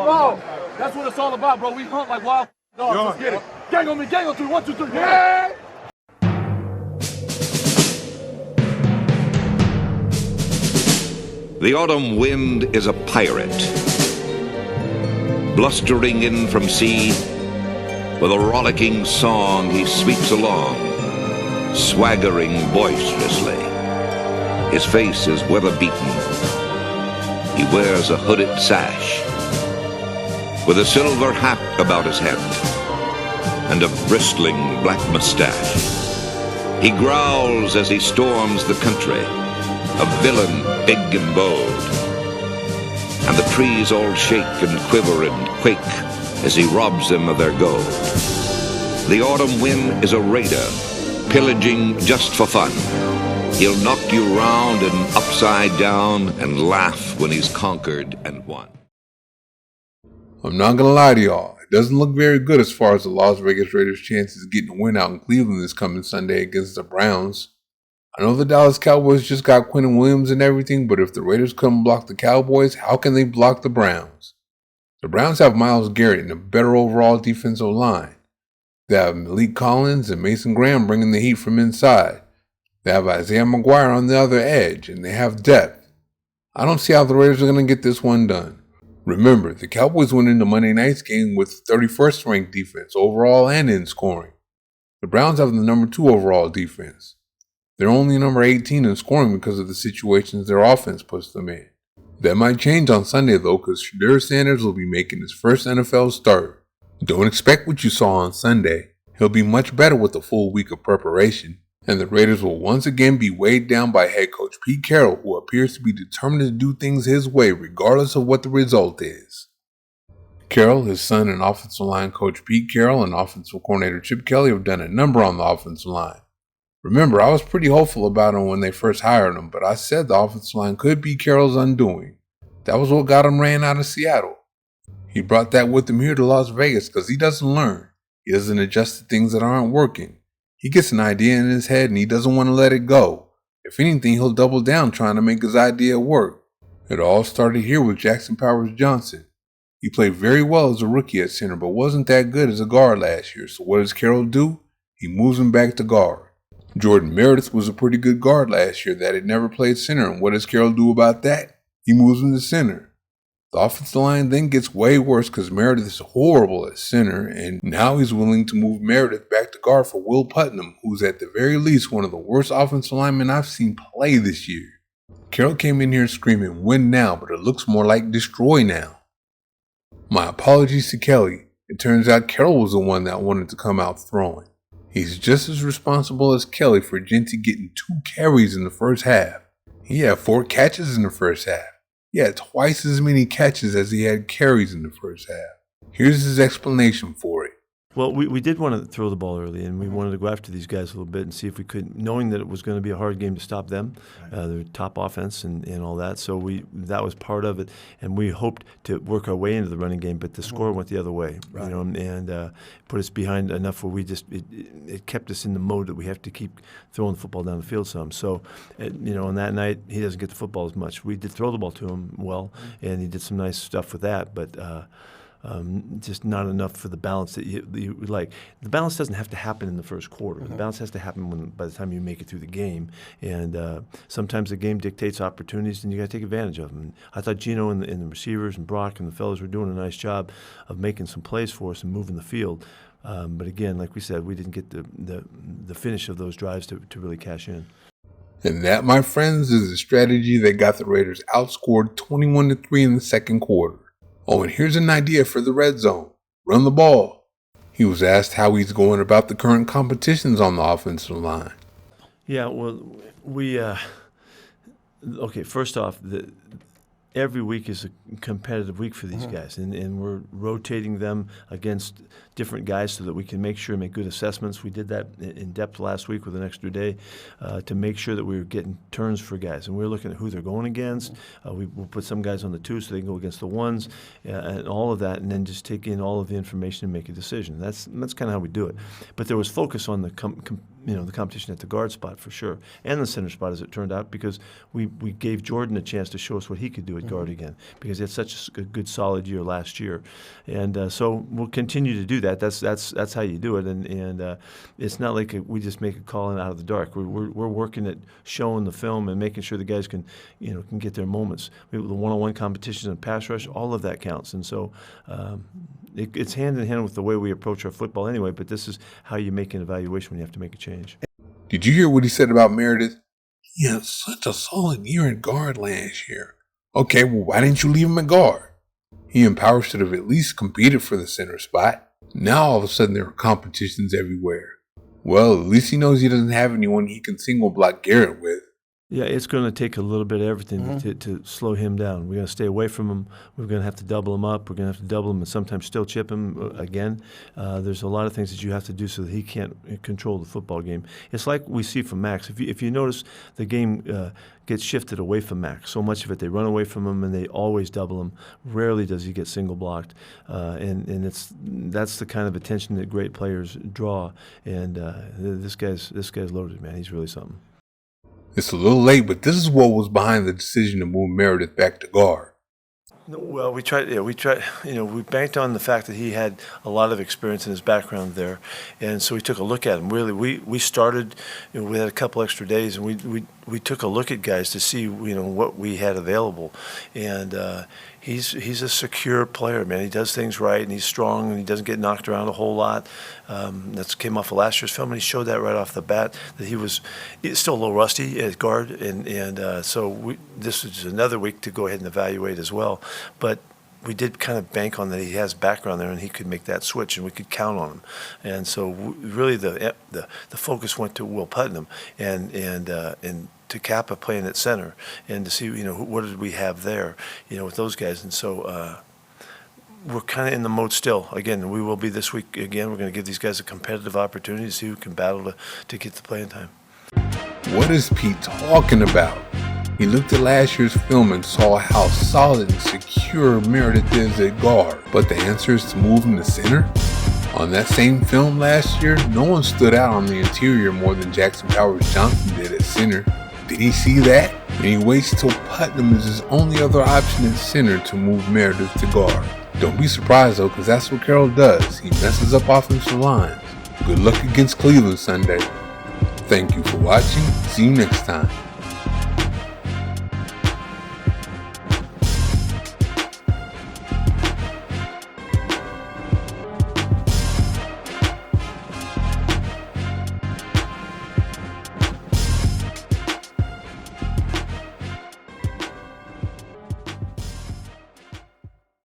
bro, that's what it's all about, bro. We hunt like wild dogs. Let's get it. Gang on me, gang on 3. 1, 2, 3. Yeah! The autumn wind is a pirate, blustering in from sea. With a rollicking song he sweeps along, swaggering boisterously. His face is weather-beaten. He wears a hooded sash, with a silver hat about his head, and a bristling black mustache. He growls as he storms the country, a villain big and bold. And the trees all shake and quiver and quake as he robs them of their gold. The autumn wind is a raider, pillaging just for fun. He'll knock you round and upside down and laugh when he's conquered and won. I'm not gonna lie to y'all, it doesn't look very good as far as the Las Vegas Raiders' chances of getting a win out in Cleveland this coming Sunday against the Browns. I know the Dallas Cowboys just got Quentin Williams and everything, but if the Raiders couldn't block the Cowboys, how can they block the Browns? The Browns have Myles Garrett and a better overall defensive line. They have Malik Collins and Mason Graham bringing the heat from inside. They have Isaiah McGuire on the other edge, and they have depth. I don't see how the Raiders are going to get this one done. Remember, the Cowboys went into Monday night's game with 31st ranked defense overall and in scoring. The Browns have the number 2 overall defense. They're only number 18 in scoring because of the situations their offense puts them in. That might change on Sunday though, because Shedeur Sanders will be making his first NFL start. Don't expect what you saw on Sunday. He'll be much better with a full week of preparation. And the Raiders will once again be weighed down by head coach Pete Carroll, who appears to be determined to do things his way regardless of what the result is. Carroll, his son, and offensive line coach Pete Carroll and offensive coordinator Chip Kelly have done a number on the offensive line. Remember, I was pretty hopeful about him when they first hired him, but I said the offensive line could be Carroll's undoing. That was what got him ran out of Seattle. He brought that with him here to Las Vegas because he doesn't learn. He doesn't adjust to things that aren't working. He gets an idea in his head and he doesn't want to let it go. If anything, he'll double down trying to make his idea work. It all started here with Jackson Powers Johnson. He played very well as a rookie at center, but wasn't that good as a guard last year. So what does Carroll do? He moves him back to guard. Jordan Meredith was a pretty good guard last year that had never played center, and what does Carroll do about that? He moves him to center. The offensive line then gets way worse because Meredith is horrible at center, and now he's willing to move Meredith back to guard for Will Putnam, who's at the very least one of the worst offensive linemen I've seen play this year. Carroll came in here screaming win now, but it looks more like destroy now. My apologies to Kelly. It turns out Carroll was the one that wanted to come out throwing. He's just as responsible as Kelly for Genty getting 2 carries in the first half. He had 4 catches in the first half. He had twice as many catches as he had carries in the first half. Here's his explanation for it. Well, we did want to throw the ball early, and we wanted to go after these guys a little bit and see if we could, knowing that it was going to be a hard game to stop them, their top offense and all that. So that was part of it, and we hoped to work our way into the running game, but the score went the other way, right. And put us behind enough where it kept us in the mode that we have to keep throwing the football down the field some. So, on that night, he doesn't get the football as much. We did throw the ball to him well, and he did some nice stuff with that, but just not enough for the balance that you would like. The balance doesn't have to happen in the first quarter. The balance has to happen by the time you make it through the game. And sometimes the game dictates opportunities, and you got to take advantage of them. And I thought Gino and the receivers and Brock and the fellas were doing a nice job of making some plays for us and moving the field. But again, like we said, we didn't get the finish of those drives to really cash in. And that, my friends, is a strategy that got the Raiders outscored 21-3 in the second quarter. Oh, and here's an idea for the red zone. Run the ball. He was asked how he's going about the current competitions on the offensive line. Yeah, well, okay, first off, every week is a competitive week for these guys, and we're rotating them against different guys so that we can make sure and make good assessments. We did that in depth last week with an extra day to make sure that we were getting turns for guys, and we're looking at who they're going against. We'll put some guys on the 2 so they can go against the 1s, and all of that, and then just take in all of the information and make a decision. That's kind of how we do it. But there was focus on the the competition at the guard spot for sure, and the center spot as it turned out, because we gave Jordan a chance to show us what he could do at guard again, because he had such a good solid year last year, and so we'll continue to do that. That's how you do it, and it's not like we just make a call out of the dark. We're working at showing the film and making sure the guys can get their moments. The one-on-one competitions and pass rush, all of that counts, and so it's hand in hand with the way we approach our football anyway. But this is how you make an evaluation when you have to make a change. Did you hear what he said about Meredith? He had such a solid year at guard last year. Okay, well, why didn't you leave him at guard? He and Power should have at least competed for the center spot. Now all of a sudden there are competitions everywhere. Well, at least he knows he doesn't have anyone he can single block Garrett with. Yeah, it's going to take a little bit of everything to slow him down. We're going to stay away from him. We're going to have to double him up. We're going to have to double him and sometimes still chip him again. There's a lot of things that you have to do so that he can't control the football game. It's like we see from Max. If you notice, the game gets shifted away from Max. So much of it, they run away from him and they always double him. Rarely does he get single blocked, and that's the kind of attention that great players draw. And this guy's loaded, man. He's really something. It's a little late, but this is what was behind the decision to move Meredith back to guard. Well, we tried. We banked on the fact that he had a lot of experience in his background there, and so we took a look at him. Really, we started. We had a couple extra days, and we took a look at guys to see what we had available, and he's a secure player, man. He does things right, and he's strong, and he doesn't get knocked around a whole lot. That came off of last year's film, and he showed that right off the bat that he's still a little rusty at guard, and so this was another week to go ahead and evaluate as well. But we did kind of bank on that he has background there, and he could make that switch, and we could count on him. And so really the focus went to Will Putnam and to Kappa playing at center, and to see what did we have there with those guys. And so we're kind of in the mode still. Again, we will be this week again. We're going to give these guys a competitive opportunity to see who can battle to get the playing time. What is Pete talking about? He looked at last year's film and saw how solid and secure Meredith is at guard, but the answer is to move him to center? On that same film last year, no one stood out on the interior more than Jackson Powers Johnson did at center. Did he see that? And he waits till Putnam is his only other option at center to move Meredith to guard. Don't be surprised though, because that's what Carroll does. He messes up offensive lines. Good luck against Cleveland Sunday. Thank you for watching. See you next time.